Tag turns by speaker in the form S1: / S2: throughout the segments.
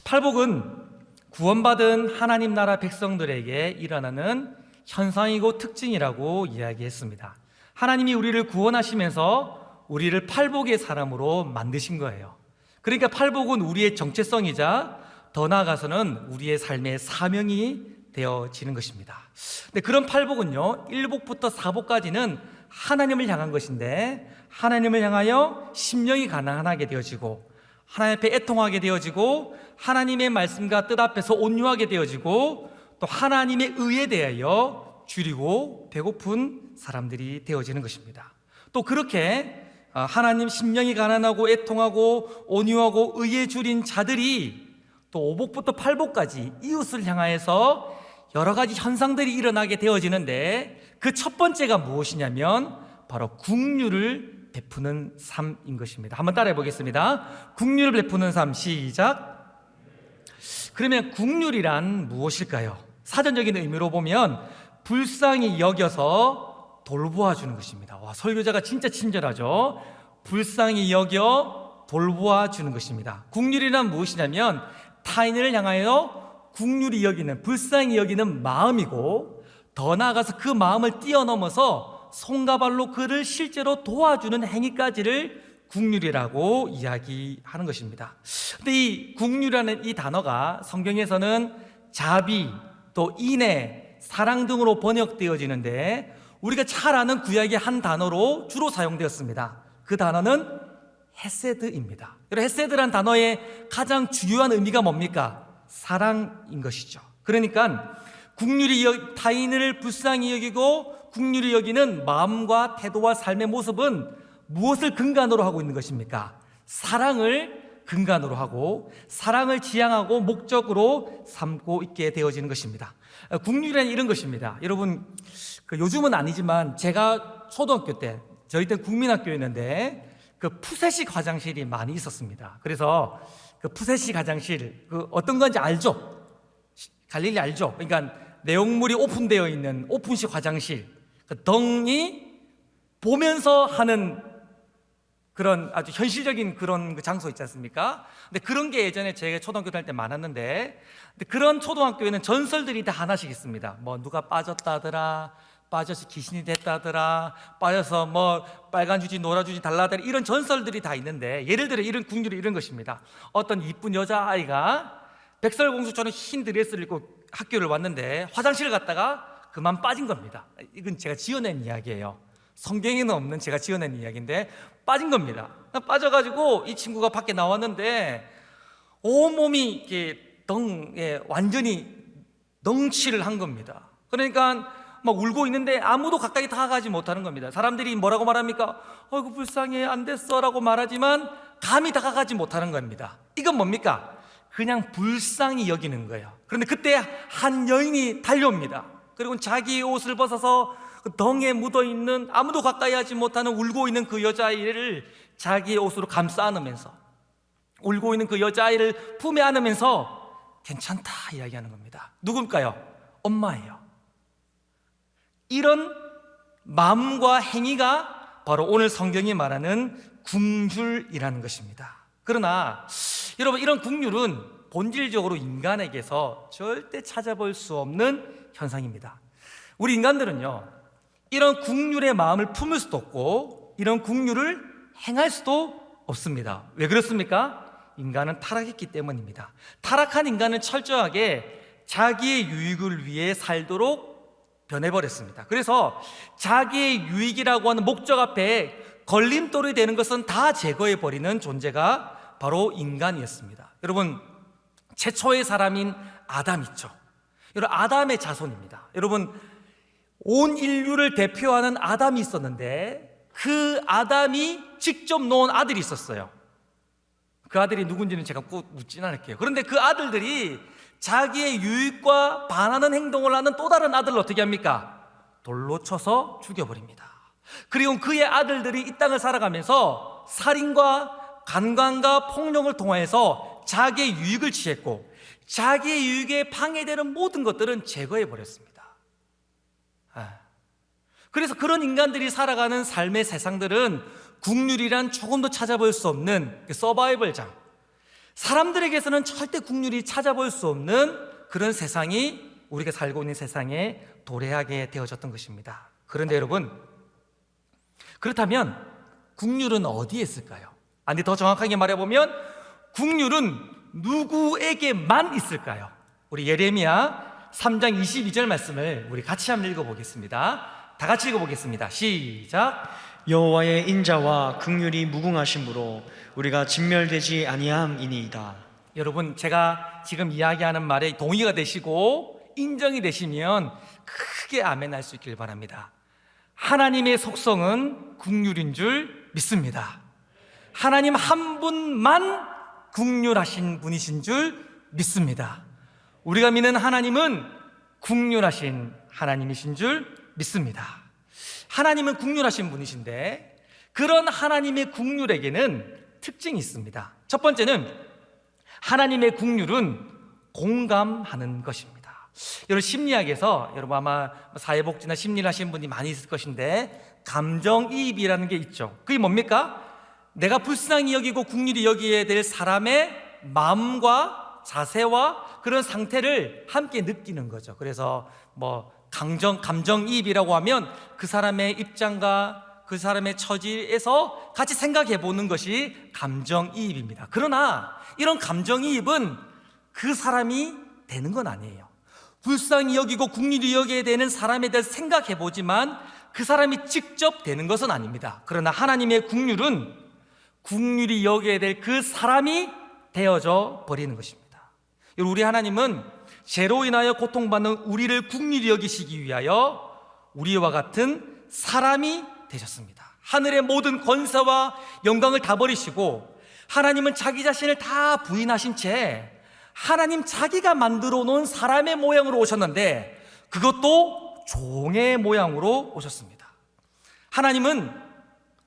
S1: 팔복은 구원받은 하나님 나라 백성들에게 일어나는 현상이고 특징이라고 이야기했습니다. 하나님이 우리를 구원하시면서 우리를 팔복의 사람으로 만드신 거예요. 그러니까 팔복은 우리의 정체성이자 더 나아가서는 우리의 삶의 사명이 되어지는 것입니다. 근데 그런 팔복은요, 1복부터 4복까지는 하나님을 향한 것인데, 하나님을 향하여 심령이 가난하게 되어지고, 하나님 앞에 애통하게 되어지고, 하나님의 말씀과 뜻 앞에서 온유하게 되어지고, 또 하나님의 의에 대하여 줄이고 배고픈 사람들이 되어지는 것입니다. 또 그렇게 하나님 심령이 가난하고 애통하고 온유하고 의에 줄인 자들이 또 5복부터 8복까지 이웃을 향하여서 여러 가지 현상들이 일어나게 되어지는데, 그 첫 번째가 무엇이냐면 바로 긍휼을 베푸는 삶인 것입니다. 한번 따라해 보겠습니다. 긍휼을 베푸는 삶, 시작. 그러면 긍휼이란 무엇일까요? 사전적인 의미로 보면 불쌍히 여겨서 돌보아 주는 것입니다. 와, 설교자가 진짜 친절하죠. 불쌍히 여겨 돌보아 주는 것입니다. 긍휼이란 무엇이냐면 타인을 향하여 긍휼히 여기는, 불쌍히 여기는 마음이고, 더 나아가서 그 마음을 뛰어넘어서 손과 발로 그를 실제로 도와주는 행위까지를 긍휼이라고 이야기하는 것입니다. 근데 이 긍휼이라는 이 단어가 성경에서는 자비, 또 인애, 사랑 등으로 번역되어지는데, 우리가 잘 아는 구약의 한 단어로 주로 사용되었습니다. 그 단어는 헤세드입니다. 헤세드란 단어의 가장 중요한 의미가 뭡니까? 사랑인 것이죠. 그러니까 긍휼히 타인을 불쌍히 여기고 긍휼히 여기는 마음과 태도와 삶의 모습은 무엇을 근간으로 하고 있는 것입니까? 사랑을 근간으로 하고 사랑을 지향하고 목적으로 삼고 있게 되어지는 것입니다. 긍휼이란 이런 것입니다. 여러분, 요즘은 아니지만 제가 초등학교 때, 저희 때 국민학교였는데 그 푸세식 화장실이 많이 있었습니다. 그래서 그 푸세식 화장실, 그 어떤 건지 알죠? 갈릴리 알죠? 그러니까 내용물이 오픈되어 있는 오픈식 화장실, 그 덩이 보면서 하는 그런 아주 현실적인 그런 장소 있지 않습니까? 근데 그런 게 예전에 제가 초등학교 다닐 때 많았는데, 근데 그런 초등학교에는 전설들이 다 하나씩 있습니다. 뭐 누가 빠졌다더라, 빠져서 귀신이 됐다더라, 빠져서 뭐 빨간 주지 노란 주지 달라더라, 이런 전설들이 다 있는데, 예를 들어 이런 긍휼이 이런 것입니다. 어떤 이쁜 여자아이가 백설공주처럼 흰 드레스를 입고 학교를 왔는데 화장실을 갔다가 그만 빠진 겁니다. 이건 제가 지어낸 이야기예요. 성경에는 없는 제가 지어낸 이야기인데 빠진 겁니다. 빠져가지고 이 친구가 밖에 나왔는데 온몸이 이렇게 완전히 덩치를 한 겁니다. 그러니까 막 울고 있는데 아무도 가까이 다가가지 못하는 겁니다. 사람들이 뭐라고 말합니까? 어이구 불쌍해, 안 됐어 라고 말하지만 감히 다가가지 못하는 겁니다. 이건 뭡니까? 그냥 불쌍히 여기는 거예요. 그런데 그때 한 여인이 달려옵니다. 그리고 자기의 옷을 벗어서 그 덩에 묻어있는, 아무도 가까이 하지 못하는 울고 있는 그 여자아이를 자기의 옷으로 감싸 안으면서, 울고 있는 그 여자아이를 품에 안으면서 괜찮다 이야기하는 겁니다. 누굴까요? 엄마예요. 이런 마음과 행위가 바로 오늘 성경이 말하는 긍휼이라는 것입니다. 그러나 여러분, 이런 긍휼은 본질적으로 인간에게서 절대 찾아볼 수 없는 현상입니다. 우리 인간들은요, 이런 긍휼의 마음을 품을 수도 없고 이런 긍휼을 행할 수도 없습니다. 왜 그렇습니까? 인간은 타락했기 때문입니다. 타락한 인간은 철저하게 자기의 유익을 위해 살도록 변해버렸습니다. 그래서 자기의 유익이라고 하는 목적 앞에 걸림돌이 되는 것은 다 제거해버리는 존재가 바로 인간이었습니다. 여러분, 최초의 사람인 아담 있죠? 여러분, 아담의 자손입니다. 여러분, 온 인류를 대표하는 아담이 있었는데 그 아담이 직접 놓은 아들이 있었어요. 그 아들이 누군지는 제가 꼭 묻진 않을게요. 그런데 그 아들들이 자기의 유익과 반하는 행동을 하는 또 다른 아들을 어떻게 합니까? 돌로 쳐서 죽여버립니다. 그리고 그의 아들들이 이 땅을 살아가면서 살인과 간광과 폭력을 통하여서 자기의 유익을 취했고, 자기의 유익에 방해되는 모든 것들은 제거해버렸습니다. 그래서 그런 인간들이 살아가는 삶의 세상들은 긍휼이란 조금도 찾아볼 수 없는 그 서바이벌장, 사람들에게서는 절대 국률이 찾아볼 수 없는 그런 세상이 우리가 살고 있는 세상에 도래하게 되어졌던 것입니다. 그런데 여러분, 그렇다면 국률은 어디에 있을까요? 아니, 더 정확하게 말해보면 국률은 누구에게만 있을까요? 우리 예레미야 3장 22절 말씀을 우리 같이 한번 읽어보겠습니다. 다 같이 읽어보겠습니다. 시작.
S2: 여호와의 인자와 긍휼이 무궁하심으로 우리가 진멸되지 아니함이니이다.
S1: 여러분, 제가 지금 이야기하는 말에 동의가 되시고 인정이 되시면 크게 아멘 할 수 있길 바랍니다. 하나님의 속성은 긍휼인 줄 믿습니다. 하나님 한 분만 긍휼하신 분이신 줄 믿습니다. 우리가 믿는 하나님은 긍휼하신 하나님이신 줄 믿습니다. 하나님은 긍휼하신 분이신데 그런 하나님의 긍휼에게는 특징이 있습니다. 첫 번째는 하나님의 긍휼은 공감하는 것입니다. 여러분, 심리학에서 여러분 아마 사회복지나 심리를 하시는 분이 많이 있을 것인데 감정이입이라는 게 있죠. 그게 뭡니까? 내가 불쌍히 여기고 긍휼히 여기게 될 사람의 마음과 자세와 그런 상태를 함께 느끼는 거죠. 그래서 감정이입이라고 하면 그 사람의 입장과 그 사람의 처지에서 같이 생각해 보는 것이 감정이입입니다. 그러나 이런 감정이입은 그 사람이 되는 건 아니에요. 불쌍히 여기고 긍휼히 여기게 되는 사람에 대해서 생각해 보지만 그 사람이 직접 되는 것은 아닙니다. 그러나 하나님의 긍휼은 긍휼히 여기게 될 그 사람이 되어져 버리는 것입니다. 우리 하나님은 죄로 인하여 고통받는 우리를 긍휼히 여기시기 위하여 우리와 같은 사람이 되셨습니다. 하늘의 모든 권세와 영광을 다 버리시고 하나님은 자기 자신을 다 부인하신 채 하나님 자기가 만들어 놓은 사람의 모양으로 오셨는데 그것도 종의 모양으로 오셨습니다. 하나님은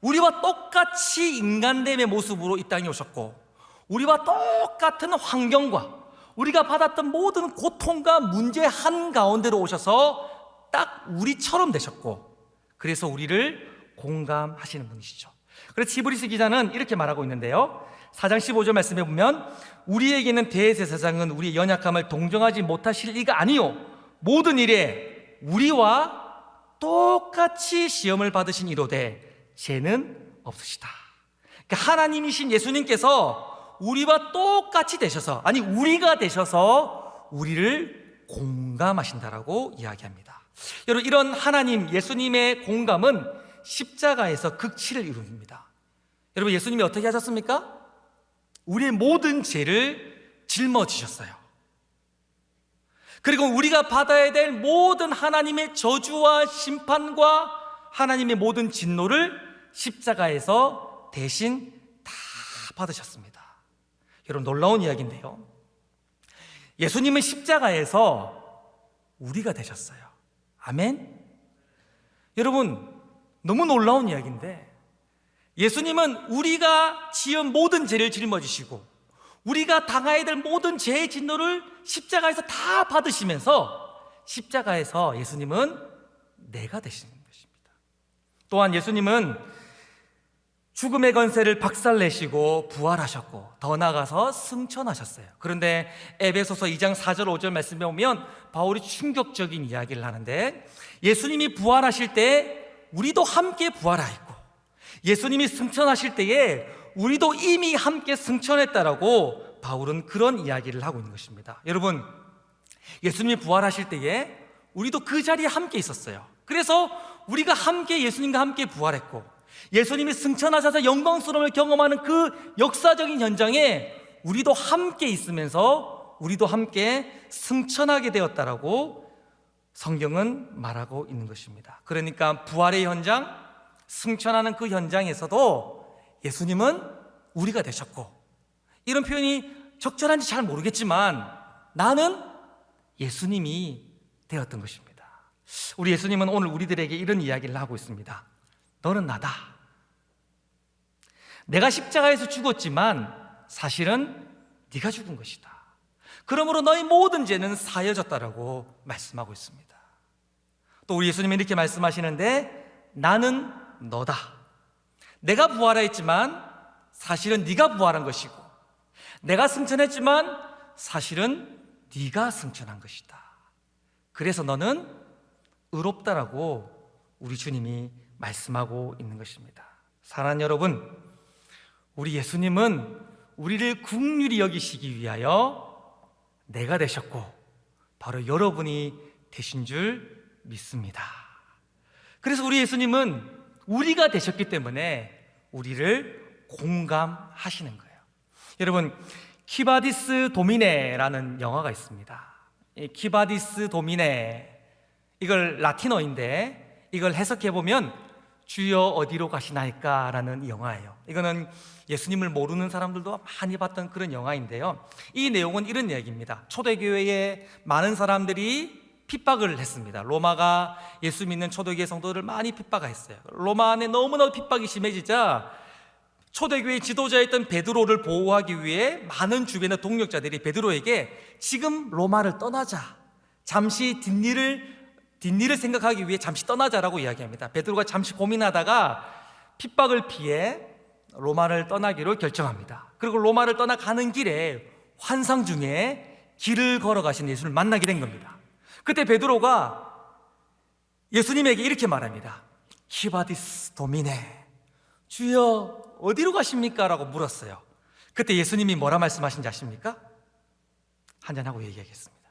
S1: 우리와 똑같이 인간됨의 모습으로 이 땅에 오셨고 우리와 똑같은 환경과 우리가 받았던 모든 고통과 문제 한가운데로 오셔서 딱 우리처럼 되셨고 그래서 우리를 공감하시는 분이시죠. 그래서 히브리서 기자는 이렇게 말하고 있는데요, 4장 15절 말씀에 보면 우리에게는 대제사장은 우리의 연약함을 동정하지 못하실 리가 아니요 모든 일에 우리와 똑같이 시험을 받으신 이로되 죄는 없으시다. 그러니까 하나님이신 예수님께서 우리와 똑같이 되셔서, 아니 우리가 되셔서 우리를 공감하신다라고 이야기합니다. 여러분, 이런 하나님 예수님의 공감은 십자가에서 극치를 이룹니다. 여러분, 예수님이 어떻게 하셨습니까? 우리의 모든 죄를 짊어지셨어요. 그리고 우리가 받아야 될 모든 하나님의 저주와 심판과 하나님의 모든 진노를 십자가에서 대신 다 받으셨습니다. 여러분, 놀라운 이야기인데요, 예수님은 십자가에서 우리가 되셨어요. 아멘? 여러분, 너무 놀라운 이야기인데 예수님은 우리가 지은 모든 죄를 짊어지시고 우리가 당해야 될 모든 죄의 진노를 십자가에서 다 받으시면서 십자가에서 예수님은 내가 되시는 것입니다. 또한 예수님은 죽음의 권세를 박살내시고 부활하셨고 더 나아가서 승천하셨어요. 그런데 에베소서 2장 4절 5절 말씀에 보면 바울이 충격적인 이야기를 하는데 예수님이 부활하실 때 우리도 함께 부활하였고 예수님이 승천하실 때에 우리도 이미 함께 승천했다라고 바울은 그런 이야기를 하고 있는 것입니다. 여러분, 예수님이 부활하실 때에 우리도 그 자리에 함께 있었어요. 그래서 우리가 함께 예수님과 함께 부활했고 예수님이 승천하셔서 영광스러움을 경험하는 그 역사적인 현장에 우리도 함께 있으면서 우리도 함께 승천하게 되었다라고 성경은 말하고 있는 것입니다. 그러니까 부활의 현장, 승천하는 그 현장에서도 예수님은 우리가 되셨고, 이런 표현이 적절한지 잘 모르겠지만 나는 예수님이 되었던 것입니다. 우리 예수님은 오늘 우리들에게 이런 이야기를 하고 있습니다. 너는 나다. 내가 십자가에서 죽었지만 사실은 네가 죽은 것이다. 그러므로 너의 모든 죄는 사여졌다라고 말씀하고 있습니다. 또 우리 예수님이 이렇게 말씀하시는데 나는 너다. 내가 부활했지만 사실은 네가 부활한 것이고 내가 승천했지만 사실은 네가 승천한 것이다. 그래서 너는 의롭다라고 우리 주님이 말씀하고 있는 것입니다. 사랑하는 여러분, 우리 예수님은 우리를 긍휼히 여기시기 위하여 내가 되셨고 바로 여러분이 되신 줄 믿습니다. 그래서 우리 예수님은 우리가 되셨기 때문에 우리를 공감하시는 거예요. 여러분, 키바디스 도미네라는 영화가 있습니다. 이 키바디스 도미네, 이걸 라틴어인데 이걸 해석해 보면 주여 어디로 가시나이까 라는 영화예요. 이거는 예수님을 모르는 사람들도 많이 봤던 그런 영화인데요, 이 내용은 이런 이야기입니다. 초대교회에 많은 사람들이 핍박을 했습니다. 로마가 예수 믿는 초대교회 성도들을 많이 핍박했어요. 로마 안에 너무나 핍박이 심해지자 초대교회 지도자였던 베드로를 보호하기 위해 많은 주변의 동력자들이 베드로에게 지금 로마를 떠나자, 잠시 뒷일을 생각하기 위해 잠시 떠나자라고 이야기합니다. 베드로가 잠시 고민하다가 핍박을 피해 로마를 떠나기로 결정합니다. 그리고 로마를 떠나가는 길에 환상 중에 길을 걸어가신 예수를 만나게 된 겁니다. 그때 베드로가 예수님에게 이렇게 말합니다. 키바디스 도미네, 주여 어디로 가십니까? 라고 물었어요. 그때 예수님이 뭐라 말씀하신지 아십니까? 한잔하고 얘기하겠습니다.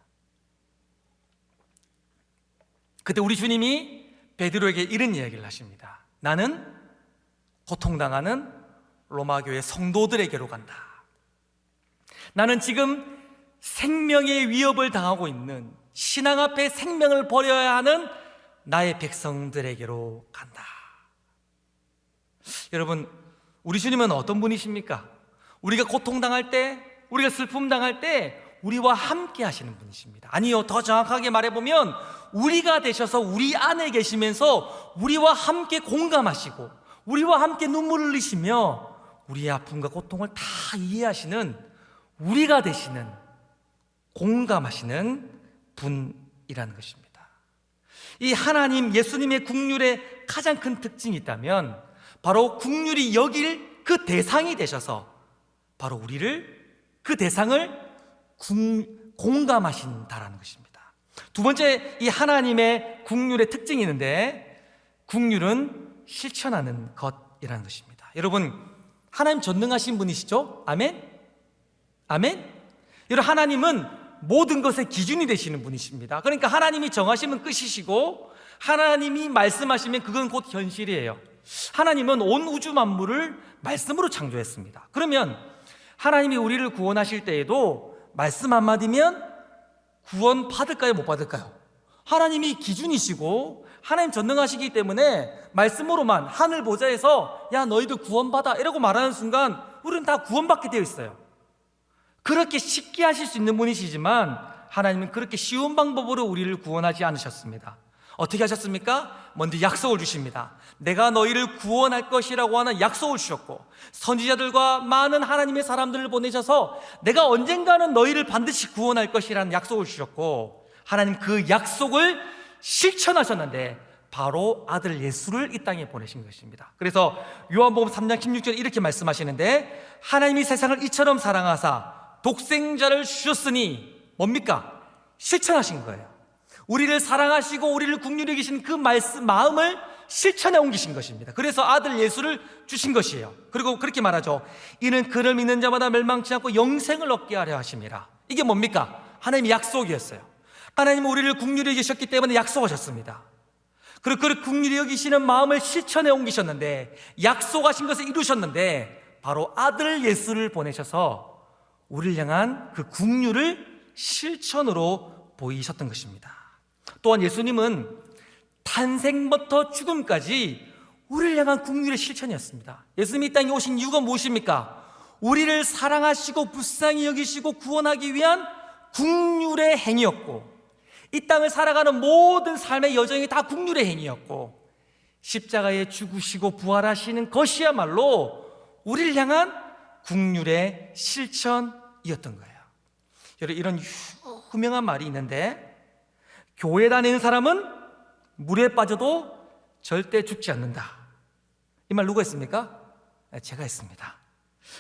S1: 그때 우리 주님이 베드로에게 이런 이야기를 하십니다. 나는 고통당하는 로마교회 성도들에게로 간다. 나는 지금 생명의 위협을 당하고 있는, 신앙 앞에 생명을 버려야 하는 나의 백성들에게로 간다. 여러분, 우리 주님은 어떤 분이십니까? 우리가 고통당할 때, 우리가 슬픔 당할 때 우리와 함께 하시는 분이십니다. 아니요, 더 정확하게 말해보면 우리가 되셔서 우리 안에 계시면서 우리와 함께 공감하시고 우리와 함께 눈물을 흘리시며 우리의 아픔과 고통을 다 이해하시는, 우리가 되시는, 공감하시는 분이라는 것입니다. 이 하나님 예수님의 긍휼의 가장 큰 특징이 있다면 바로 긍휼히 여길 그 대상이 되셔서 바로 우리를, 그 대상을 공감하신다라는 것입니다. 두 번째, 이 하나님의 긍휼의 특징이 있는데 긍휼은 실천하는 것이라는 것입니다. 여러분, 하나님 전능하신 분이시죠? 아멘? 아멘? 여러분, 하나님은 모든 것의 기준이 되시는 분이십니다. 그러니까 하나님이 정하시면 끝이시고 하나님이 말씀하시면 그건 곧 현실이에요. 하나님은 온 우주 만물을 말씀으로 창조했습니다. 그러면 하나님이 우리를 구원하실 때에도 말씀 한마디면 구원 받을까요? 못 받을까요? 하나님이 기준이시고 하나님 전능하시기 때문에 말씀으로만 하늘 보좌에서 야 너희들 구원받아 이라고 말하는 순간 우리는 다 구원받게 되어 있어요. 그렇게 쉽게 하실 수 있는 분이시지만 하나님은 그렇게 쉬운 방법으로 우리를 구원하지 않으셨습니다. 어떻게 하셨습니까? 먼저 약속을 주십니다. 내가 너희를 구원할 것이라고 하는 약속을 주셨고 선지자들과 많은 하나님의 사람들을 보내셔서 내가 언젠가는 너희를 반드시 구원할 것이라는 약속을 주셨고 하나님 그 약속을 실천하셨는데 바로 아들 예수를 이 땅에 보내신 것입니다. 그래서 요한복음 3장 16절에 이렇게 말씀하시는데 하나님이 세상을 이처럼 사랑하사 독생자를 주셨으니 뭡니까? 실천하신 거예요. 우리를 사랑하시고 우리를 긍휼히 여기신 그 마음을 실천에 옮기신 것입니다. 그래서 아들 예수를 주신 것이에요. 그리고 그렇게 말하죠. 이는 그를 믿는 자마다 멸망치 않고 영생을 얻게 하려 하심이라. 이게 뭡니까? 하나님의 약속이었어요. 하나님은 우리를 긍휼히 여기셨기 때문에 약속하셨습니다. 그리고 그를 긍휼히 여기시는 마음을 실천에 옮기셨는데 약속하신 것을 이루셨는데 바로 아들 예수를 보내셔서 우리를 향한 그 긍휼을 실천으로 보이셨던 것입니다. 또한 예수님은 탄생부터 죽음까지 우리를 향한 긍휼의 실천이었습니다. 예수님이 이 땅에 오신 이유가 무엇입니까? 우리를 사랑하시고 불쌍히 여기시고 구원하기 위한 긍휼의 행위였고 이 땅을 살아가는 모든 삶의 여정이 다 긍휼의 행위였고 십자가에 죽으시고 부활하시는 것이야말로 우리를 향한 긍휼의 실천이었던 거예요. 여러분, 이런 유명한 말이 있는데 교회 다니는 사람은 물에 빠져도 절대 죽지 않는다. 이 말 누가 했습니까? 제가 했습니다.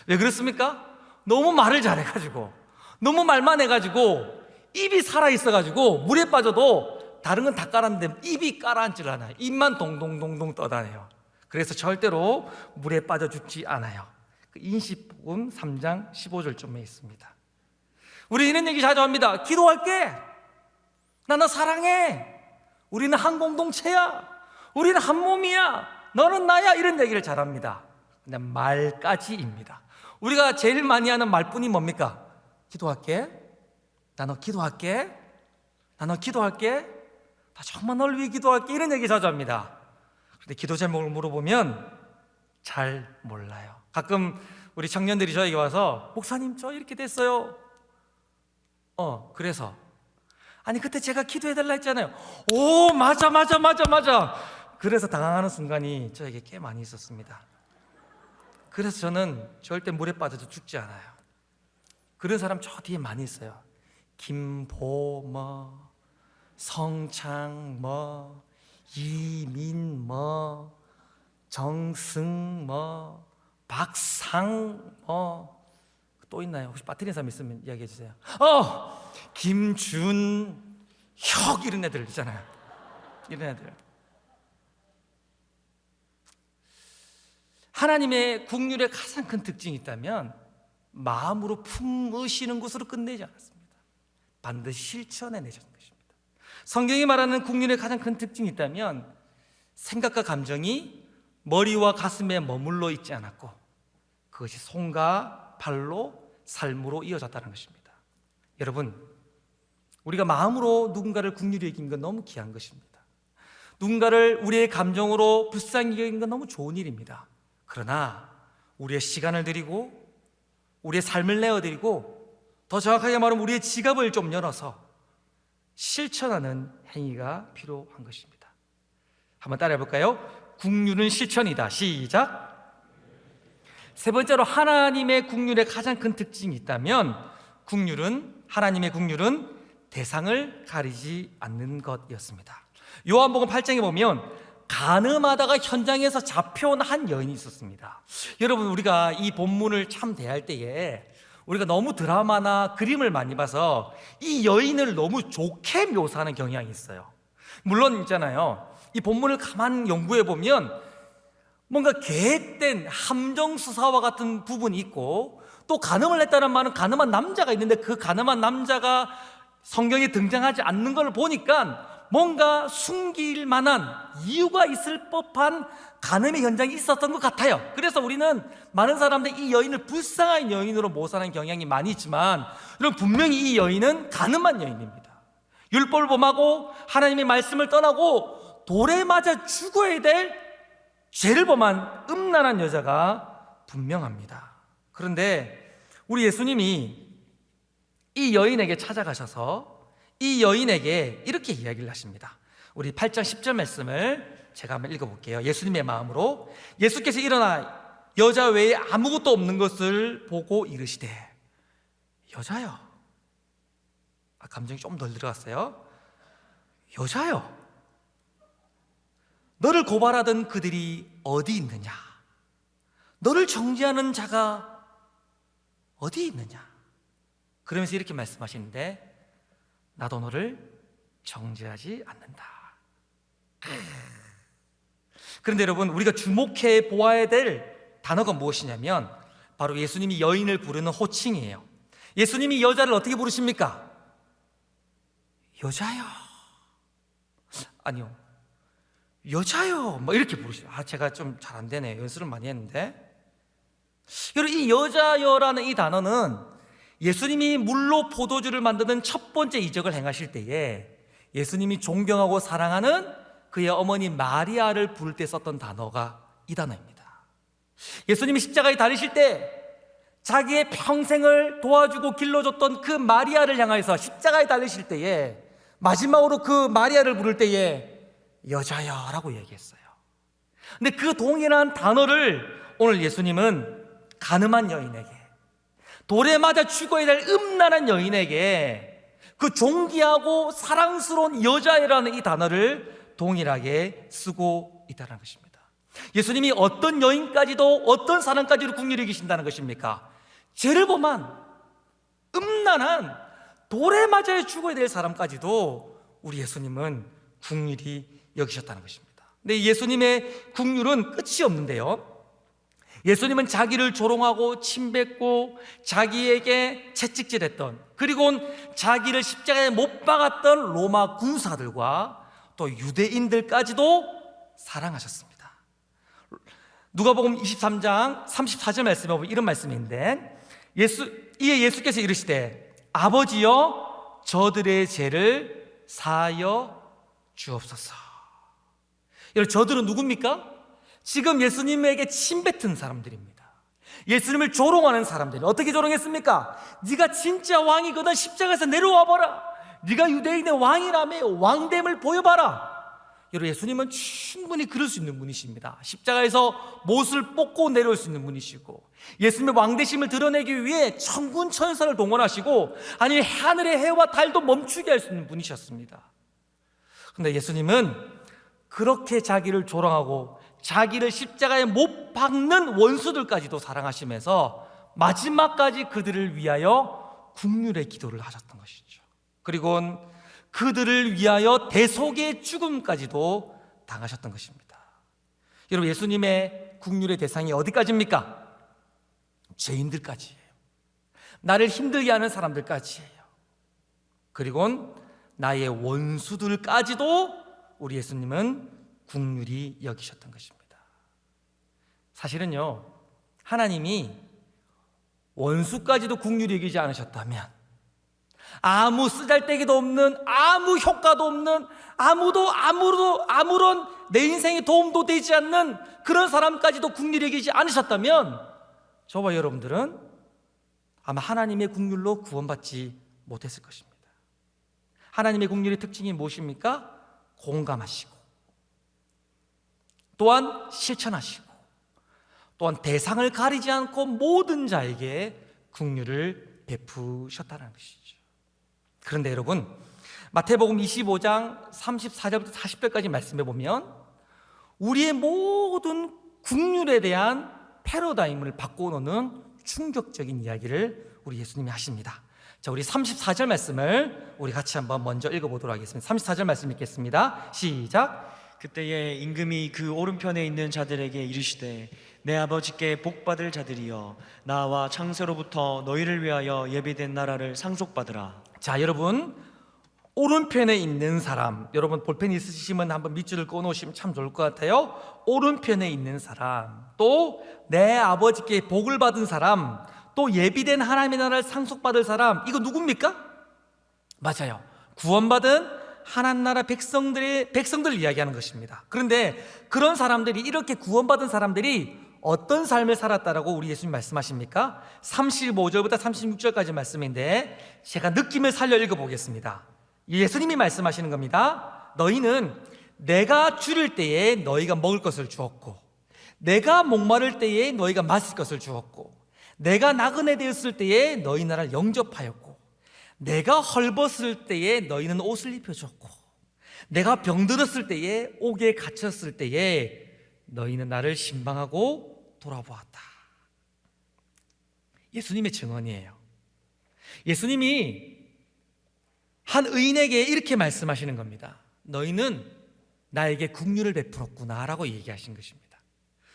S1: 왜 그렇습니까? 너무 말을 잘해가지고, 너무 말만 해가지고 입이 살아있어가지고 물에 빠져도 다른 건 다 깔았는데 입이 깔아앉질 않아요. 입만 동동동동 떠다녀요. 그래서 절대로 물에 빠져 죽지 않아요. 그 인시복음 3장 15절쯤에 있습니다. 우리 이런 얘기 자주 합니다. 기도할게. 나 너 사랑해. 우리는 한 공동체야. 우리는 한 몸이야. 너는 나야. 이런 얘기를 잘합니다. 근데 말까지입니다. 우리가 제일 많이 하는 말뿐이 뭡니까? 기도할게. 나 너 기도할게. 나 너 기도할게. 나 정말 널 위해 기도할게. 이런 얘기 자주 합니다. 그런데 기도 제목을 물어보면 잘 몰라요. 가끔 우리 청년들이 저에게 와서 목사님 저 이렇게 됐어요. 그래서 아니 그때 제가 기도해달라 했잖아요. 오 맞아. 그래서 당황하는 순간이 저에게 꽤 많이 있었습니다. 그래서 저는 절대 물에 빠져도 죽지 않아요. 그런 사람 저 뒤에 많이 있어요. 김보머, 성창머, 이민머, 정승머, 박상머. 또 있나요? 혹시 빠뜨린 사람 있으면 이야기해 주세요. 김준혁 이런 애들 있잖아요. 이런 애들. 하나님의 국률의 가장 큰 특징이 있다면 마음으로 품으시는 것으로 끝내지 않았습니다. 반드시 실천해내셨던 것입니다. 성경이 말하는 국률의 가장 큰 특징이 있다면 생각과 감정이 머리와 가슴에 머물러 있지 않았고 그것이 손과 발로 삶으로 이어졌다는 것입니다. 여러분, 우리가 마음으로 누군가를 긍휼히 여긴 건 너무 귀한 것입니다. 누군가를 우리의 감정으로 불쌍히 여긴 건 너무 좋은 일입니다. 그러나 우리의 시간을 드리고 우리의 삶을 내어드리고 더 정확하게 말하면 우리의 지갑을 좀 열어서 실천하는 행위가 필요한 것입니다. 한번 따라해 볼까요? 긍휼은 실천이다. 시작. 세 번째로 하나님의 긍휼의 가장 큰 특징이 있다면 하나님의 긍휼은 대상을 가리지 않는 것이었습니다. 요한복음 8장에 보면 간음하다가 현장에서 잡혀온 한 여인이 있었습니다. 여러분, 우리가 이 본문을 참 대할 때에 우리가 너무 드라마나 그림을 많이 봐서 이 여인을 너무 좋게 묘사하는 경향이 있어요. 물론 있잖아요, 이 본문을 가만 연구해 보면 뭔가 계획된 함정수사와 같은 부분이 있고, 또 간음을 했다는 말은 간음한 남자가 있는데 그 간음한 남자가 성경에 등장하지 않는 걸 보니까 뭔가 숨길 만한 이유가 있을 법한 간음의 현장이 있었던 것 같아요. 그래서 우리는 많은 사람들이 이 여인을 불쌍한 여인으로 묘사하는 경향이 많이 있지만, 여러분, 분명히 이 여인은 간음한 여인입니다. 율법을 범하고 하나님의 말씀을 떠나고 돌에 맞아 죽어야 될 죄를 범한 음란한 여자가 분명합니다. 그런데 우리 예수님이 이 여인에게 찾아가셔서 이 여인에게 이렇게 이야기를 하십니다. 우리 8장 10절 말씀을 제가 한번 읽어볼게요. 예수님의 마음으로. 예수께서 일어나 여자 외에 아무것도 없는 것을 보고 이르시되. 여자요. 감정이 좀 덜 들어갔어요. 여자요, 너를 고발하던 그들이 어디 있느냐? 너를 정죄하는 자가 어디 있느냐? 그러면서 이렇게 말씀하시는데, 나도 너를 정죄하지 않는다. 그런데 여러분, 우리가 주목해 보아야 될 단어가 무엇이냐면 바로 예수님이 여인을 부르는 호칭이에요. 예수님이 여자를 어떻게 부르십니까? 여자요. 아니요, 여자요, 뭐 이렇게 부르시죠. 제가 좀 잘 안 되네요. 연습을 많이 했는데. 여러분, 이 여자여라는 이 단어는 예수님이 물로 포도주를 만드는 첫 번째 이적을 행하실 때에 예수님이 존경하고 사랑하는 그의 어머니 마리아를 부를 때 썼던 단어가 이 단어입니다. 예수님이 십자가에 달리실 때 자기의 평생을 도와주고 길러줬던 그 마리아를 향해서 십자가에 달리실 때에 마지막으로 그 마리아를 부를 때에 여자여라고 얘기했어요. 근데 그 동일한 단어를 오늘 예수님은 간음한 여인에게, 돌에 맞아 죽어야 될 음란한 여인에게 그 존귀하고 사랑스러운 여자애라는 이 단어를 동일하게 쓰고 있다는 것입니다. 예수님이 어떤 여인까지도 어떤 사람까지도 긍휼히 여기신다는 것입니까? 죄를 범한 음란한 돌에 맞아 죽어야 될 사람까지도 우리 예수님은 긍휼히 여기셨다는 것입니다. 근데 예수님의 긍휼은 끝이 없는데요, 예수님은 자기를 조롱하고 침뱉고 자기에게 채찍질했던, 그리고 자기를 십자가에 못 박았던 로마 군사들과 또 유대인들까지도 사랑하셨습니다. 누가복음 23장 34절 말씀에 보면 이런 말씀인데, 이에 예수께서 이르시되 아버지여 저들의 죄를 사하여 주옵소서. 여러분, 저들은 누굽니까? 지금 예수님에게 침뱉은 사람들입니다. 예수님을 조롱하는 사람들이 어떻게 조롱했습니까? 네가 진짜 왕이거든 십자가에서 내려와봐라, 네가 유대인의 왕이라며 왕됨을 보여봐라. 여러분, 예수님은 충분히 그럴 수 있는 분이십니다. 십자가에서 못을 뽑고 내려올 수 있는 분이시고, 예수님의 왕되심을 드러내기 위해 천군 천사를 동원하시고, 아니 하늘의 해와 달도 멈추게 할 수 있는 분이셨습니다. 그런데 예수님은 그렇게 자기를 조롱하고 자기를 십자가에 못 박는 원수들까지도 사랑하시면서 마지막까지 그들을 위하여 긍휼의 기도를 하셨던 것이죠. 그리고 그들을 위하여 대속의 죽음까지도 당하셨던 것입니다. 여러분, 예수님의 긍휼의 대상이 어디까지입니까? 죄인들까지예요. 나를 힘들게 하는 사람들까지예요. 그리고 나의 원수들까지도 우리 예수님은 긍휼히 여기셨던 것입니다. 사실은요, 하나님이 원수까지도 긍휼히 여기지 않으셨다면, 아무 쓰잘데기도 없는, 아무 효과도 없는, 아무런 내 인생에 도움도 되지 않는 그런 사람까지도 긍휼히 여기지 않으셨다면, 저와 여러분들은 아마 하나님의 긍휼로 구원받지 못했을 것입니다. 하나님의 긍휼의 특징이 무엇입니까? 공감하시고, 또한 실천하시고, 또한 대상을 가리지 않고 모든 자에게 긍휼을 베푸셨다는 것이죠. 그런데 여러분, 마태복음 25장 34절부터 40절까지 말씀해 보면 우리의 모든 긍휼에 대한 패러다임을 바꿔놓는 충격적인 이야기를 우리 예수님이 하십니다. 자, 우리 34절 말씀을 우리 같이 한번 먼저 읽어보도록 하겠습니다. 34절 말씀 읽겠습니다. 시작.
S2: 그때에 임금이 그 오른편에 있는 자들에게 이르시되 내 아버지께 복받을 자들이여 나와 창세로부터 너희를 위하여 예비된 나라를 상속받으라.
S1: 자, 여러분, 오른편에 있는 사람, 여러분 볼펜 있으시면 한번 밑줄을 꺼놓으시면 참 좋을 것 같아요. 오른편에 있는 사람, 또 내 아버지께 복을 받은 사람, 또 예비된 하나님의 나라를 상속받을 사람, 이거 누굽니까? 맞아요, 구원받은 하나님 나라 백성들 이야기하는 것입니다. 그런데 그런 사람들이, 이렇게 구원받은 사람들이 어떤 삶을 살았다라고 우리 예수님 말씀하십니까? 35절부터 36절까지 말씀인데 제가 느낌을 살려 읽어보겠습니다. 예수님이 말씀하시는 겁니다. 너희는 내가 줄일 때에 너희가 먹을 것을 주었고, 내가 목마를 때에 너희가 마실 것을 주었고, 내가 나그네 되었을 때에 너희 나라를 영접하였고, 내가 헐벗을 때에 너희는 옷을 입혀줬고, 내가 병들었을 때에 옥에 갇혔을 때에 너희는 나를 신방하고 돌아보았다. 예수님의 증언이에요. 예수님이 한 의인에게 이렇게 말씀하시는 겁니다. 너희는 나에게 긍휼을 베풀었구나 라고 얘기하신 것입니다.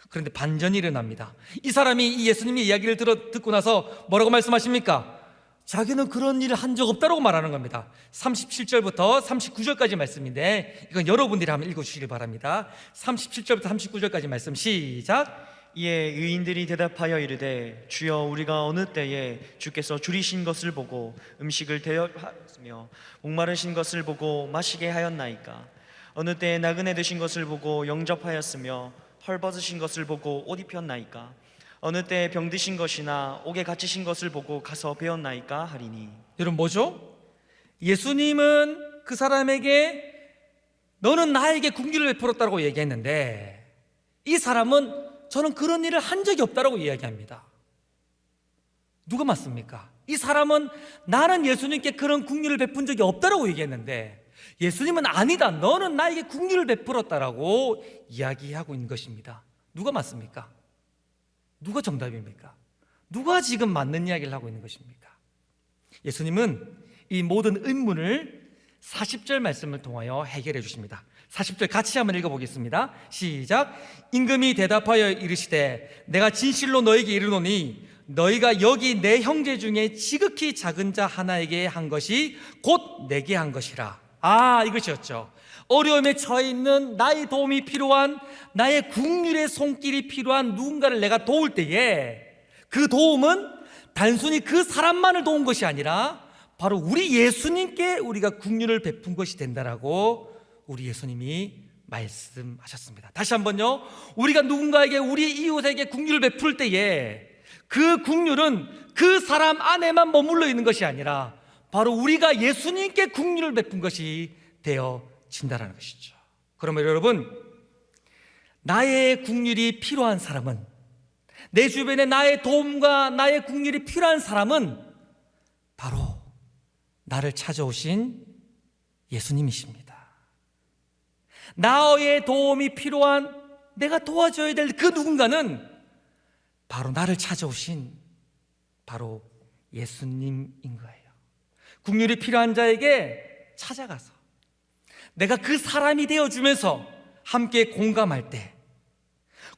S1: 그런데 반전이 일어납니다. 이 사람이 이 예수님의 이야기를 듣고 나서 뭐라고 말씀하십니까? 자기는 그런 일을 한 적 없다고 말하는 겁니다. 37절부터 39절까지 말씀인데 이건 여러분들이 한번 읽어주시길 바랍니다. 37절부터 39절까지 말씀 시작.
S2: 이에 의인들이 대답하여 이르되 주여 우리가 어느 때에 주께서 줄이신 것을 보고 음식을 대여하였으며 목마르신 것을 보고 마시게 하였나이까? 어느 때에 나그네 되신 것을 보고 영접하였으며 헐벗으신 것을 보고 옷 입혔나이까? 어느 때에 병드신 것이나 옥에 갇히신 것을 보고 가서 배웠나이까 하리니.
S1: 여러분, 뭐죠? 예수님은 그 사람에게 너는 나에게 긍휼을 베풀었다고 얘기했는데, 이 사람은 저는 그런 일을 한 적이 없다고 이야기합니다. 누가 맞습니까? 이 사람은 나는 예수님께 그런 긍휼을 베푼 적이 없다고 얘기했는데, 예수님은 아니다, 너는 나에게 긍휼을 베풀었다라고 이야기하고 있는 것입니다. 누가 맞습니까? 누가 정답입니까? 누가 지금 맞는 이야기를 하고 있는 것입니까? 예수님은 이 모든 의문을 40절 말씀을 통하여 해결해 주십니다. 40절 같이 한번 읽어보겠습니다. 시작. 임금이 대답하여 이르시되 내가 진실로 너에게 이르노니 너희가 여기 내 형제 중에 지극히 작은 자 하나에게 한 것이 곧 내게 한 것이라. 이것이었죠. 어려움에 처해 있는, 나의 도움이 필요한, 나의 국률의 손길이 필요한 누군가를 내가 도울 때에 그 도움은 단순히 그 사람만을 도운 것이 아니라 바로 우리 예수님께 우리가 국률을 베푼 것이 된다라고 우리 예수님이 말씀하셨습니다. 다시 한번요. 우리가 누군가에게, 우리 이웃에게 국률을 베풀 때에 그 국률은 그 사람 안에만 머물러 있는 것이 아니라 바로 우리가 예수님께 국률을 베푼 것이 되어진다는 것이죠. 그러면 여러분, 나의 국률이 필요한 사람은, 내 주변에 나의 도움과 나의 국률이 필요한 사람은 바로 나를 찾아오신 예수님이십니다. 나의 도움이 필요한, 내가 도와줘야 될 그 누군가는 바로 나를 찾아오신 바로 예수님인 거예요. 국률이 필요한 자에게 찾아가서 내가 그 사람이 되어주면서 함께 공감할 때,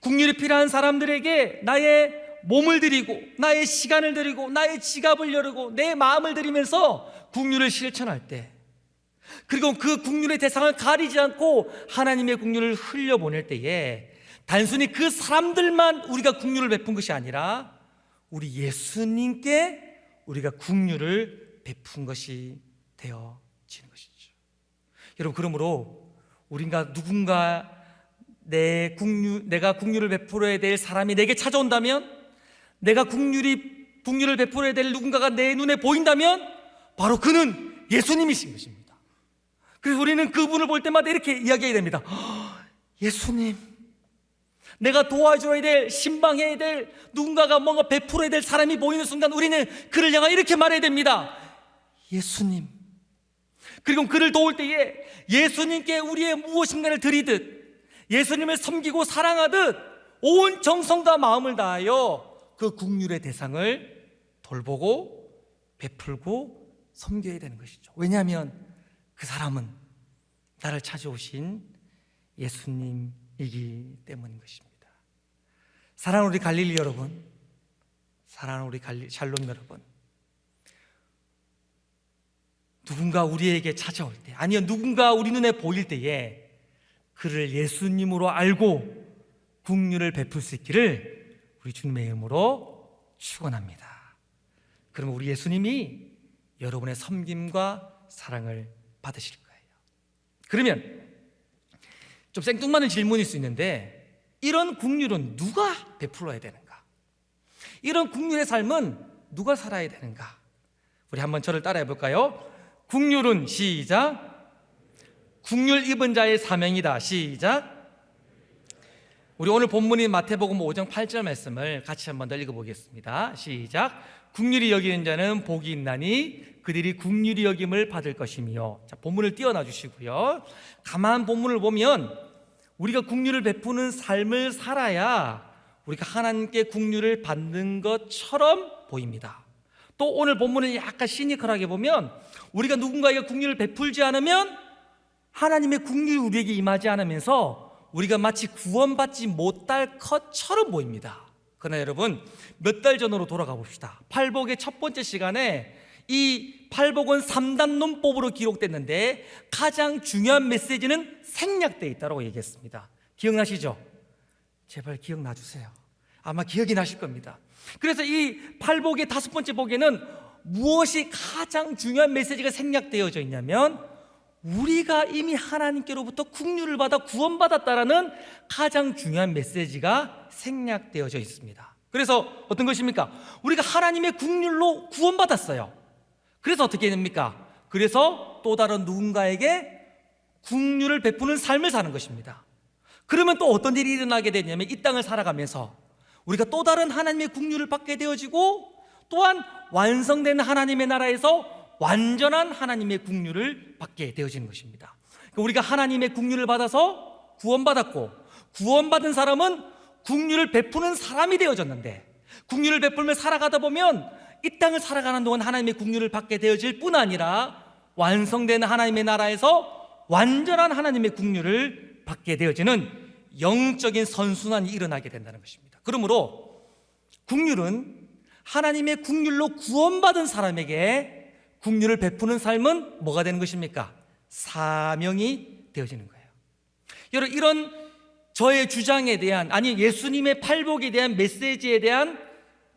S1: 국률이 필요한 사람들에게 나의 몸을 드리고 나의 시간을 드리고 나의 지갑을 열고 내 마음을 드리면서 국률을 실천할 때, 그리고 그 국률의 대상을 가리지 않고 하나님의 국률을 흘려보낼 때에 단순히 그 사람들만 우리가 국률을 베푼 것이 아니라 우리 예수님께 우리가 국률을 베푼 것이 되어지는 것이죠. 여러분, 그러므로 우리가 누군가 내가 국률을 베풀어야 될 사람이 내게 찾아온다면, 내가 국률을 베풀어야 될 누군가가 내 눈에 보인다면 바로 그는 예수님이신 것입니다. 그래서 우리는 그분을 볼 때마다 이렇게 이야기해야 됩니다. 예수님, 내가 도와줘야 될, 신방해야 될, 누군가가 뭔가 베풀어야 될 사람이 보이는 순간 우리는 그를 향해 이렇게 말해야 됩니다. 예수님. 그리고 그를 도울 때에 예수님께 우리의 무엇인가를 드리듯, 예수님을 섬기고 사랑하듯 온 정성과 마음을 다하여 그 국률의 대상을 돌보고 베풀고 섬겨야 되는 것이죠. 왜냐하면 그 사람은 나를 찾아오신 예수님이기 때문인 것입니다. 사랑하는 우리 갈릴리 여러분, 사랑하는 우리 샬롬 여러분, 누군가 우리에게 찾아올 때, 아니면 누군가 우리 눈에 보일 때에 그를 예수님으로 알고 국률을 베풀 수 있기를 우리 주님의 이름으로 축원합니다. 그러면 우리 예수님이 여러분의 섬김과 사랑을 받으실 거예요. 그러면 좀 생뚱맞은 질문일 수 있는데, 이런 국률은 누가 베풀어야 되는가? 이런 국률의 삶은 누가 살아야 되는가? 우리 한번 저를 따라해 볼까요? 국률은, 시작, 국률 입은 자의 사명이다. 시작. 우리 오늘 본문인 마태복음 5장 8절 말씀을 같이 한번 더 읽어보겠습니다. 시작. 국률이 여기는 자는 복이 있나니 그들이 국률이 여김을 받을 것이며. 자, 본문을 띄워놔 주시고요. 가만 본문을 보면 우리가 국률을 베푸는 삶을 살아야 우리가 하나님께 국률을 받는 것처럼 보입니다. 또 오늘 본문을 약간 시니컬하게 보면 우리가 누군가에게 국률을 베풀지 않으면 하나님의 국률이 우리에게 임하지 않으면서 우리가 마치 구원받지 못할 것처럼 보입니다. 그러나 여러분, 몇 달 전으로 돌아가 봅시다. 팔복의 첫 번째 시간에 이 팔복은 3단 논법으로 기록됐는데 가장 중요한 메시지는 생략되어 있다고 얘기했습니다. 기억나시죠? 제발 기억나 주세요. 아마 기억이 나실 겁니다. 그래서 이 팔복의 5번째 복에는 무엇이 가장 중요한 메시지가 생략되어져 있냐면, 우리가 이미 하나님께로부터 국률을 받아 구원받았다라는 가장 중요한 메시지가 생략되어져 있습니다. 그래서 어떤 것입니까? 우리가 하나님의 국률로 구원받았어요. 그래서 어떻게 됩니까? 그래서 또 다른 누군가에게 국률을 베푸는 삶을 사는 것입니다. 그러면 또 어떤 일이 일어나게 되냐면, 이 땅을 살아가면서 우리가 또 다른 하나님의 국률을 받게 되어지고, 또한 완성된 하나님의 나라에서 완전한 하나님의 국률을 받게 되어지는 것입니다. 우리가 하나님의 국률을 받아서 구원받았고, 구원받은 사람은 국률을 베푸는 사람이 되어졌는데, 국률을 베풀며 살아가다 보면 이 땅을 살아가는 동안 하나님의 국률을 받게 되어질 뿐 아니라 완성되는 하나님의 나라에서 완전한 하나님의 국률을 받게 되어지는 영적인 선순환이 일어나게 된다는 것입니다. 그러므로 국률은 하나님의 국률로 구원받은 사람에게 국률을 베푸는 삶은 뭐가 되는 것입니까? 사명이 되어지는 거예요. 여러분, 이런 저의 주장에 대한, 아니 예수님의 팔복에 대한 메시지에 대한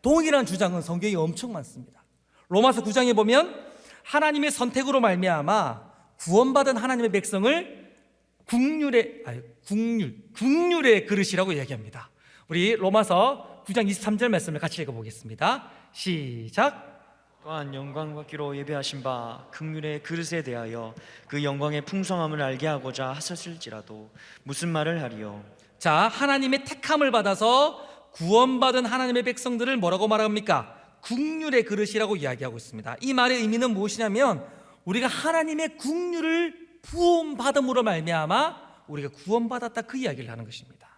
S1: 동일한 주장은 성경에 엄청 많습니다. 로마서 9장에 보면 하나님의 선택으로 말미암아 구원받은 하나님의 백성을 국률의 그릇이라고 이야기합니다. 우리 로마서 9장 23절 말씀을 같이 읽어보겠습니다. 시작.
S2: 또한 영광과 기로 예배하신 바 긍휼의 그릇에 대하여 그 영광의 풍성함을 알게 하고자 하셨을지라도 무슨 말을 하리요?
S1: 자, 하나님의 택함을 받아서 구원받은 하나님의 백성들을 뭐라고 말합니까? 국률의 그릇이라고 이야기하고 있습니다. 이 말의 의미는 무엇이냐면 우리가 하나님의 국률을 부음받음으로 말미암아 우리가 구원받았다, 그 이야기를 하는 것입니다.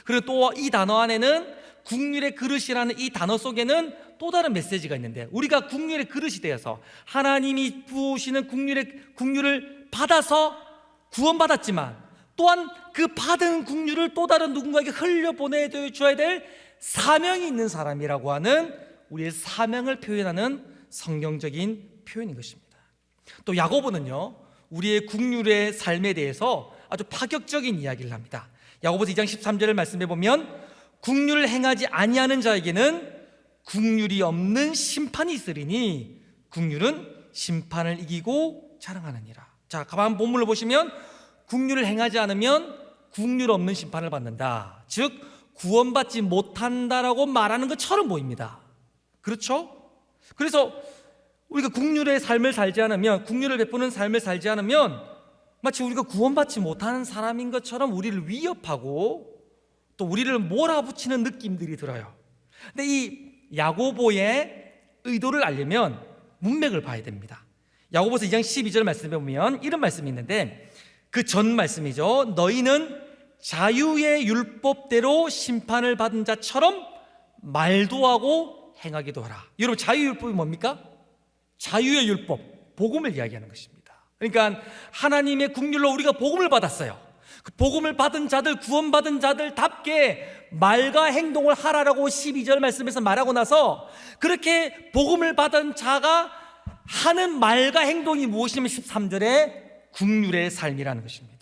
S1: 그리고 또 이 단어 안에는 국률의 그릇이라는 이 단어 속에는 또 다른 메시지가 있는데, 우리가 국률의 그릇이 되어서 하나님이 부으시는 국률을 받아서 구원받았지만 또한 그 받은 국률을 또 다른 누군가에게 흘려보내줘야 될 사명이 있는 사람이라고 하는 우리의 사명을 표현하는 성경적인 표현인 것입니다. 또 야고보는요, 우리의 국률의 삶에 대해서 아주 파격적인 이야기를 합니다. 야고보서 2장 13절을 말씀해 보면 국률을 행하지 아니하는 자에게는 국률이 없는 심판이 있으리니 국률은 심판을 이기고 자랑하느니라. 자, 가만 본문을 보시면 국률을 행하지 않으면 국률 없는 심판을 받는다, 즉 구원받지 못한다라고 말하는 것처럼 보입니다. 그렇죠? 그래서 우리가 국률의 삶을 살지 않으면, 국률을 베푸는 삶을 살지 않으면 마치 우리가 구원받지 못하는 사람인 것처럼 우리를 위협하고 또 우리를 몰아붙이는 느낌들이 들어요. 근데 이 야고보의 의도를 알려면 문맥을 봐야 됩니다. 야고보서 2장 12절 말씀에 보면 이런 말씀이 있는데, 그 전 말씀이죠. 너희는 자유의 율법대로 심판을 받은 자처럼 말도 하고 행하기도 하라. 여러분, 자유율법이 뭡니까? 자유의 율법, 복음을 이야기하는 것입니다. 그러니까 하나님의 국률로 우리가 복음을 받았어요. 그 복음을 받은 자들, 구원받은 자들답게 말과 행동을 하라라고 12절 말씀에서 말하고 나서, 그렇게 복음을 받은 자가 하는 말과 행동이 무엇이냐면 13절에 국률의 삶이라는 것입니다.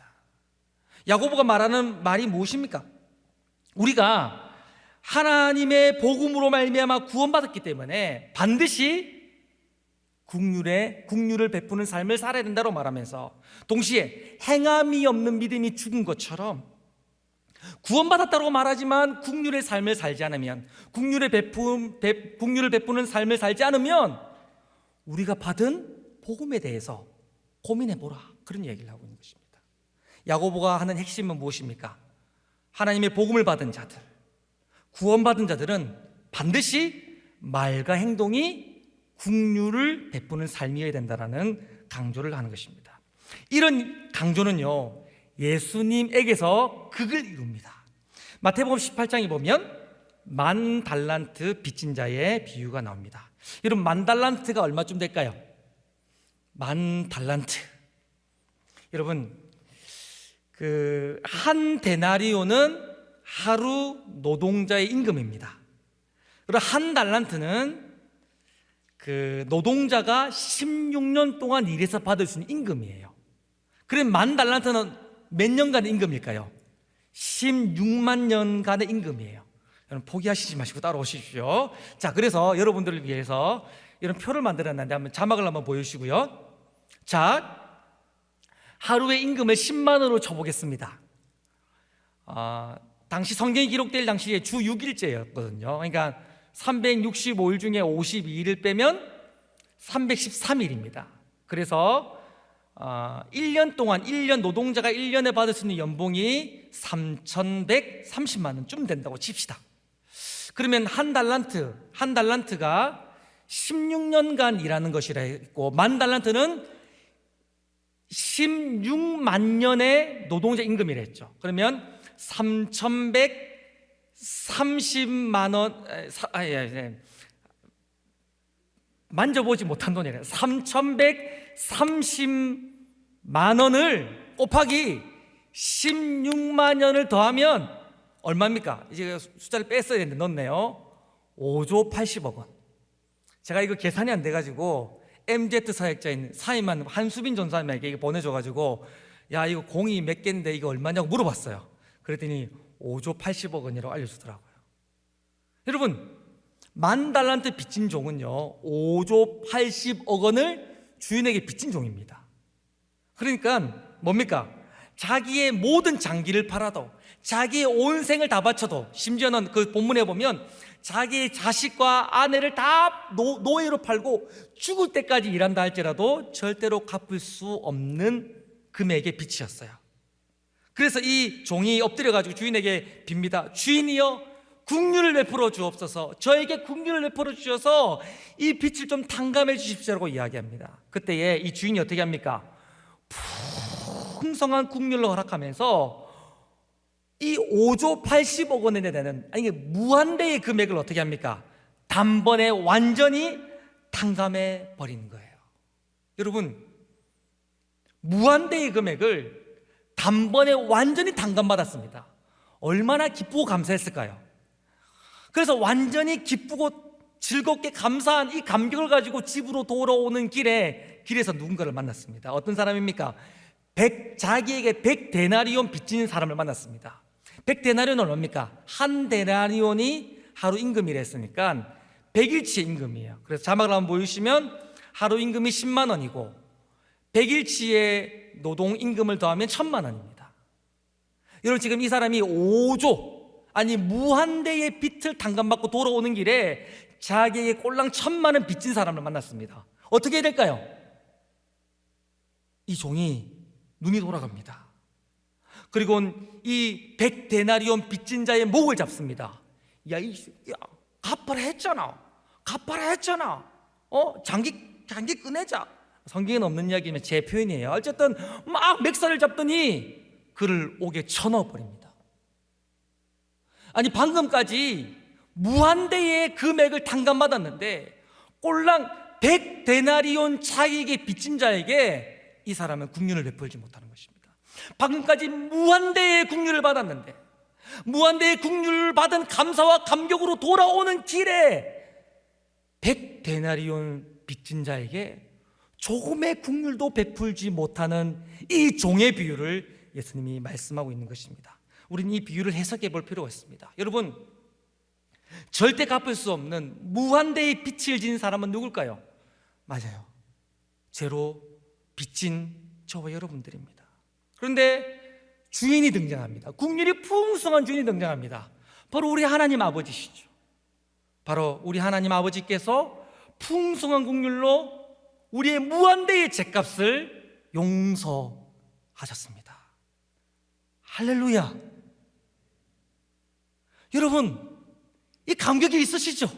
S1: 야고보가 말하는 말이 무엇입니까? 우리가 하나님의 복음으로 말미암아 구원받았기 때문에 반드시 국률을 베푸는 삶을 살아야 된다고 말하면서, 동시에 행함이 없는 믿음이 죽은 것처럼 구원받았다고 말하지만 국률의 삶을 살지 않으면, 국률을 베푸는 삶을 살지 않으면 우리가 받은 복음에 대해서 고민해보라, 그런 얘기를 하고 있는 것입니다. 야고보가 하는 핵심은 무엇입니까? 하나님의 복음을 받은 자들, 구원받은 자들은 반드시 말과 행동이 국률을 베푸는 삶이어야 된다는 강조를 하는 것입니다. 이런 강조는요, 예수님에게서 극을 이룹니다. 마태복음 18장에 보면 만 달란트 빚진 자의 비유가 나옵니다. 여러분, 만 달란트가 얼마쯤 될까요? 만 달란트. 여러분, 한 데나리오는 하루 노동자의 임금입니다. 그리고 한 달란트는 노동자가 16년 동안 일해서 받을 수 있는 임금이에요. 그럼 만 달란트는 몇 년간의 임금일까요? 16만 년간의 임금이에요. 여러분, 포기하시지 마시고 따라오십시오. 자, 그래서 여러분들을 위해서 이런 표를 만들었는데 한번 자막을 한번 보여주시고요. 자, 하루의 임금을 10만으로 쳐보겠습니다. 당시 성경이 기록될 당시에 주 6일째였거든요. 그러니까 365일 중에 52일을 빼면 313일입니다. 그래서 1년 동안, 1년 노동자가 1년에 받을 수 있는 연봉이 3,130만 원쯤 된다고 칩시다. 그러면 한 달란트가 16년간 일하는 것이라 했고, 만 달란트는 16만 년의 노동자 임금이라 했죠. 그러면 3,130 30만 원, 만져보지 못한 돈이래요. 3,130만 원을 곱하기 16만 년을 더하면 얼마입니까? 이제 숫자를 뺐어야 되는데 넣었네요. 5조 80억 원. 제가 이거 계산이 안 돼가지고 MZ 사역자인 사임한 한수빈 전사님에게 이거 보내줘가지고 야 이거 공이 몇 개인데 이거 얼마냐고 물어봤어요. 그랬더니 5조 80억 원이라고 알려주더라고요. 여러분, 10,000달란트 빚진 종은요 5조 80억 원을 주인에게 빚진 종입니다. 그러니까 뭡니까? 자기의 모든 장기를 팔아도, 자기의 온 생을 다 바쳐도, 심지어는 그 본문에 보면 자기의 자식과 아내를 다 노예로 팔고 죽을 때까지 일한다 할지라도 절대로 갚을 수 없는 금액의 빚이었어요. 그래서 이 종이 엎드려가지고 주인에게 빕니다. 주인이여, 국률을 베풀어 주옵소서. 저에게 국률을 베풀어 주셔서 이 빚을 좀 탕감해 주십시오라고 이야기합니다. 그때에 이 주인이 어떻게 합니까? 풍성한 국률을 허락하면서 이 5조 80억 원에 되는, 아니 무한대의 금액을 어떻게 합니까? 단번에 완전히 탕감해 버리는 거예요. 여러분, 무한대의 금액을 단번에 완전히 탕감받았습니다. 얼마나 기쁘고 감사했을까요? 그래서 완전히 기쁘고 즐겁게 감사한 이 감격을 가지고 집으로 돌아오는 길에서 누군가를 만났습니다. 어떤 사람입니까? 자기에게 100데나리온 빚진 사람을 만났습니다. 100데나리온은 얼마입니까? 한 데나리온이 하루 임금이라 했으니까 100일치의 임금이에요. 그래서 자막을 한번 보여주시면 하루 임금이 10만 원이고 100일치의 노동 임금을 더하면 1,000만 원입니다. 여러분, 지금 이 사람이 5조, 아니 무한대의 빚을 탕감받고 돌아오는 길에 자기에게 꼴랑 1,000만 원 빚진 사람을 만났습니다. 어떻게 해야 될까요? 이 종이 눈이 돌아갑니다. 그리고 이 100데나리온 빚진 자의 목을 잡습니다. 야, 갚아라 했잖아. 장기 꺼내자. 성경에는 없는 이야기면 제 표현이에요. 어쨌든 막 맥살을 잡더니 그를 옥에 쳐넣어 버립니다. 아니, 방금까지 무한대의 금액을 탕감받았는데 꼴랑 100데나리온 자기에게 빚진 자에게 이 사람은 국륜을 베풀지 못하는 것입니다. 방금까지 무한대의 국륜을 받았는데, 무한대의 국륜을 받은 감사와 감격으로 돌아오는 길에 100데나리온 빚진 자에게 조금의 국률도 베풀지 못하는 이 종의 비유를 예수님이 말씀하고 있는 것입니다. 우리는 이 비유를 해석해 볼 필요가 있습니다. 여러분, 절대 갚을 수 없는 무한대의 빚을 진 사람은 누굴까요? 맞아요, 죄로 빚진 저와 여러분들입니다. 그런데 주인이 등장합니다. 국률이 풍성한 주인이 등장합니다. 바로 우리 하나님 아버지시죠. 바로 우리 하나님 아버지께서 풍성한 국률로 우리의 무한대의 죗값을 용서하셨습니다. 할렐루야. 여러분, 이 감격이 있으시죠?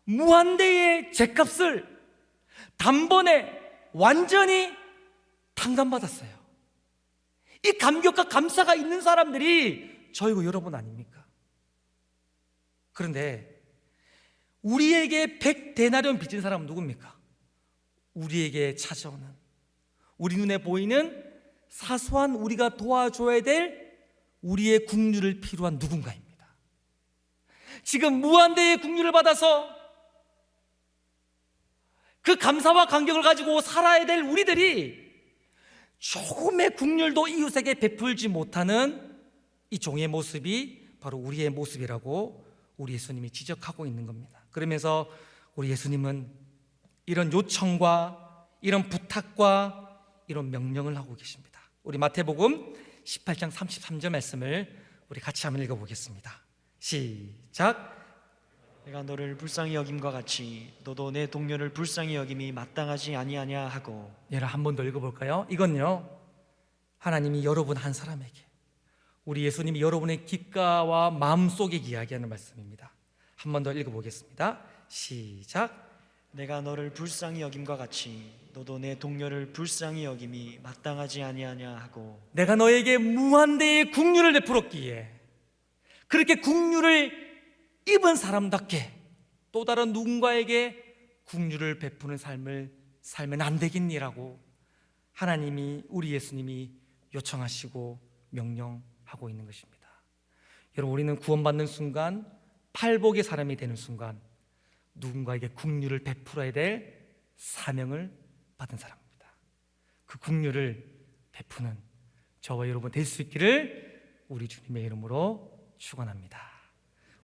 S1: 무한대의 죗값을 단번에 완전히 탕감받았어요. 이 감격과 감사가 있는 사람들이 저이고 여러분 아닙니까? 그런데 우리에게 100데나리온 빚진 사람은 누굽니까? 우리에게 찾아오는, 우리 눈에 보이는 사소한 우리가 도와줘야 될 우리의 국률을 필요한 누군가입니다. 지금 무한대의 국률을 받아서 그 감사와 감격을 가지고 살아야 될 우리들이 조금의 국률도 이웃에게 베풀지 못하는 이 종의 모습이 바로 우리의 모습이라고 우리 예수님이 지적하고 있는 겁니다. 그러면서 우리 예수님은 이런 요청과 이런 부탁과 이런 명령을 하고 계십니다. 우리 마태복음 18장 33절 말씀을 우리 같이 한번 읽어보겠습니다. 시작.
S2: 내가 너를 불쌍히 여김과 같이 너도 내 동료를 불쌍히 여김이 마땅하지 아니하냐 하고.
S1: 얘를 한 번 더 읽어볼까요? 이건요, 하나님이 여러분 한 사람에게, 우리 예수님이 여러분의 귓가와 마음속에 이야기하는 말씀입니다. 한 번 더 읽어보겠습니다. 시작.
S2: 내가 너를 불쌍히 여김과 같이 너도 내 동료를 불쌍히 여김이 마땅하지 아니하냐 하고.
S1: 내가 너에게 무한대의 국률을 베풀었기에 그렇게 국류를 입은 사람답게 또 다른 누군가에게 국류를 베푸는 삶을 살면 안 되겠니라고 하나님이, 우리 예수님이 요청하시고 명령하고 있는 것입니다. 여러분, 우리는 구원받는 순간, 팔복의 사람이 되는 순간 누군가에게 국류를 베풀어야 될 사명을 받은 사람입니다. 그 국류를 베푸는 저와 여러분 될 수 있기를 우리 주님의 이름으로 축원합니다.